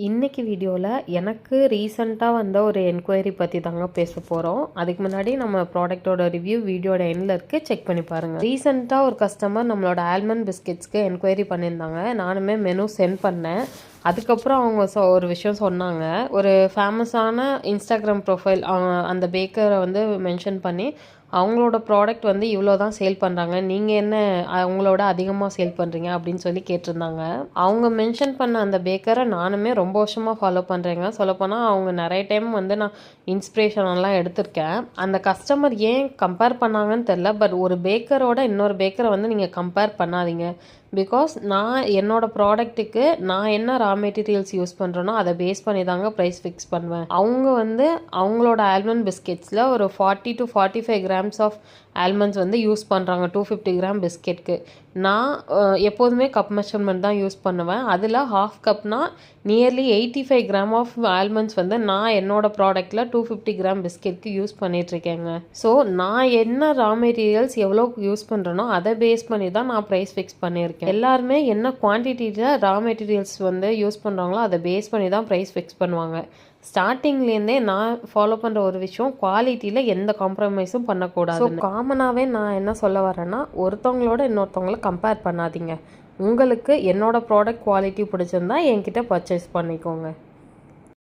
இன்னைக்கு வீடியோவில் எனக்கு ரீசெண்டாக வந்த ஒரு என்கொயரி பற்றி தாங்க பேச போகிறோம். அதுக்கு முன்னாடி நம்ம ப்ராடக்ட்டோட ரிவ்யூ வீடியோட எண்டில் இருக்குது, செக் பண்ணி பாருங்கள். ரீசெண்டாக ஒரு கஸ்டமர் நம்மளோட ஆல்மண்ட் பிஸ்கெட்ஸ்க்கு என்கொயரி பண்ணியிருந்தாங்க. நானுமே மெனு சென்ட் பண்ணேன். அதுக்கப்புறம் அவங்க ஒரு விஷயம் சொன்னாங்க. ஒரு ஃபேமஸான இன்ஸ்டாகிராம் ப்ரொஃபைல் அந்த பேக்கரை வந்து மென்ஷன் பண்ணி அவங்களோட ப்ராடக்ட் வந்து இவ்வளோ தான் சேல் பண்ணுறாங்க, நீங்கள் என்ன அவங்களோட அதிகமாக சேல் பண்ணுறீங்க அப்படின்னு சொல்லி கேட்டிருந்தாங்க. அவங்க மென்ஷன் பண்ண அந்த பேக்கரை நானுமே ரொம்ப வருஷமாக ஃபாலோ பண்ணுறேங்க. சொல்லப்போனால் அவங்க நிறைய டைம் வந்து நான் இன்ஸ்பிரேஷனெல்லாம் எடுத்திருக்கேன். அந்த கஸ்டமர் ஏன் கம்பேர் பண்ணாங்கன்னு தெரில, பட் ஒரு பேக்கரோட இன்னொரு பேக்கரை வந்து நீங்கள் கம்பேர் பண்ணாதீங்க. பிகாஸ் நான் என்னோடய ப்ராடக்ட்டுக்கு நான் என்ன ரா மெட்டீரியல்ஸ் யூஸ் பண்ணுறேனோ அதை பேஸ் பண்ணி தாங்க ப்ரைஸ் ஃபிக்ஸ் பண்ணுவேன். அவங்க வந்து அவங்களோட ஆல்மண்ட் பிஸ்கெட்ஸில் ஒரு 40 to 45 கிராம்ஸ் ஆஃப் ஆல்மண்ட்ஸ் வந்து யூஸ் பண்ணுறாங்க 250 கிராம் பிஸ்கெட்க்கு. நான் எப்போதுமே கப் மெஷர்மெண்ட் தான் யூஸ் பண்ணுவேன். அதில் ஹாஃப் கப்னா நியர்லி 85 கிராம் ஆஃப் ஆல்மண்ட்ஸ் வந்து நான் என்னோடய ப்ராடக்டில் 250 கிராம் பிஸ்கெட்க்கு யூஸ் பண்ணிகிட்ருக்கேங்க. ஸோ நான் என்ன ரா மெட்டீரியல்ஸ் எவ்வளோ யூஸ் பண்ணுறேனோ அதை பேஸ் பண்ணி தான் நான் ப்ரைஸ் ஃபிக்ஸ் பண்ணியிருக்கேன். எல்லாருமே என்ன குவான்டிட்டியில் ரா மெட்டீரியல்ஸ் வந்து யூஸ் பண்ணுறாங்களோ அதை பேஸ் பண்ணி தான் ப்ரைஸ் ஃபிக்ஸ் பண்ணுவாங்க. ஸ்டார்டிங்லேருந்தே நான் ஃபாலோ பண்ணுற ஒரு விஷயம், குவாலிட்டியில் எந்த காம்ப்ரமைஸும் பண்ணக்கூடாது. ஸோ காமனாகவே நான் என்ன சொல்ல வரேன்னா, ஒருத்தவங்களோட இன்னொருத்தவங்கள கம்பேர் பண்ணாதீங்க. உங்களுக்கு என்னோடய ப்ராடக்ட் குவாலிட்டி பிடிச்சிருந்தா என்கிட்ட பர்ச்சேஸ் பண்ணிக்கோங்க.